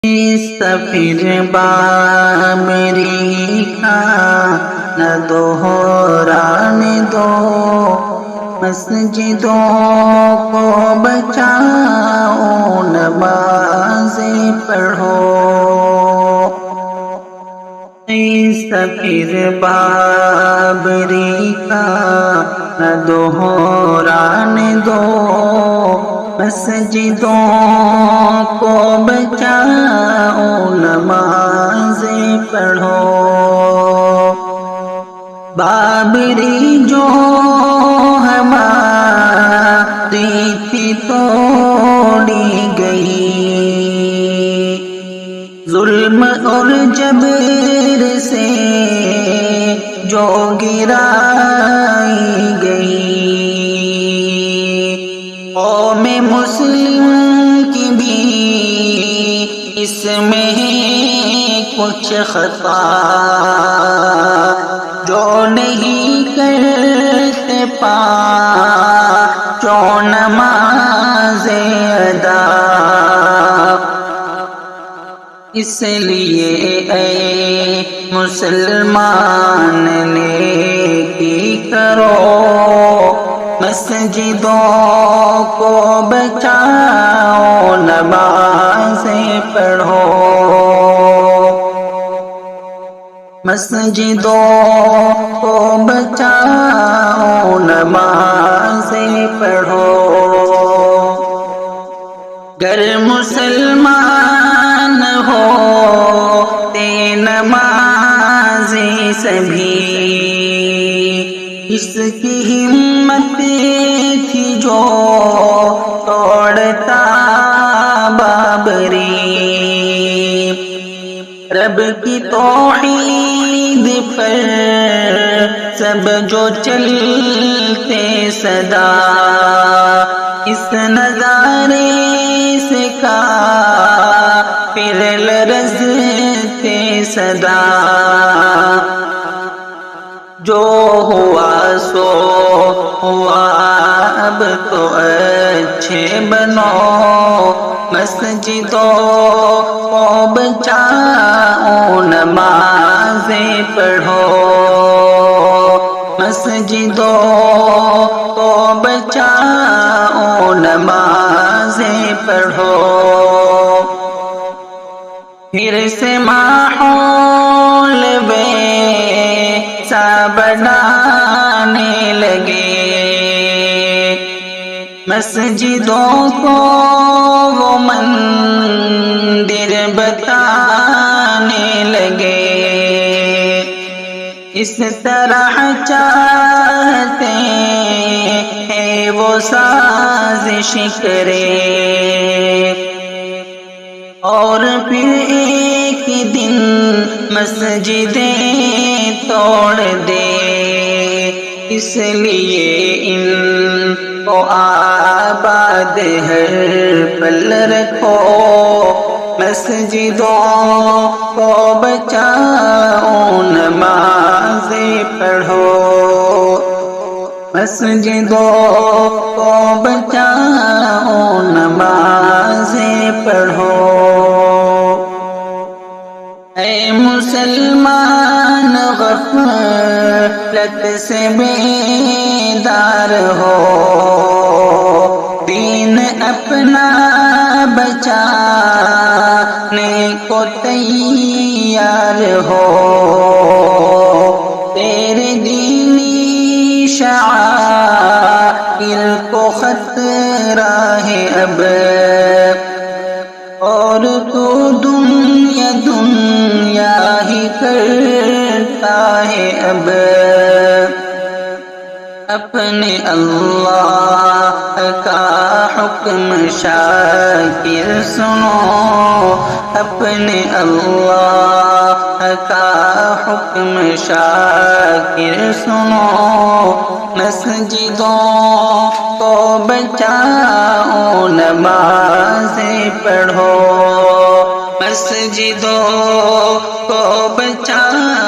سفیر بابری کا نہ دہرانے دو، مسجدوں کو بچاؤ، نمازیں پڑھو۔ سفیر بابری کا نہ دہرانے دو، مسجدوں کو بچاؤ، نمازیں پڑھو۔ بابری جو ہماری تھی توڑی گئی، ظلم اور جبر سے جو گرائی گئی، قوم مسلم کی بھی اس میں کچھ خطا، جو نہیں کرتے پانچوں نمازیں ادا۔ اس لیے اے مسلمان نیکی کرو، مسجدوں کو بچاؤ، نمازیں پڑھو۔ مسجدوں کو بچاؤ، نمازیں پڑھو۔ گر مسلمان ہوتے نمازی سبھی، اس کی ہمت تھی جو توڑتا بابری، رب کی توحید پر سب جو چلتے صدا، اس نظارے سے کافر لرزتے صدا۔ جو ہوا سو ہوا، اب تو اچھے بنو، مسجدوں کو بچاؤ، نمازیں پڑھو۔ مسجدوں کو بچاؤ، نمازیں پڑھو۔ پھر سے ماحول ویسا بنانے لگے، مسجدوں کو وہ مندر بتانے لگے، اس طرح چاہتے ہیں وہ سازش کرے، اور پھر ایک دن مسجدیں توڑ دے۔ اس لیے ان کو آباد ہر پل رکھو، مسجدوں کو بچاؤ، نمازیں پڑھو۔ مسجدوں کو بچاؤ، نمازیں پڑھو۔ اے مسلمان غفلت سے بیدار ہو، دین اپنا بچانے کو تیار ہو، تیرے دینی شعائر کو خطرہ ہے اب، اور تو دنیا دنیا ہی کرتا ہے اب۔ اپنے اللہ کا حکم شاکر سنو، اپنے اللہ کا حکم شاکر سنو، مسجدوں کو بچاؤ، نمازیں پڑھو۔ مسجدوں کو بچاؤ،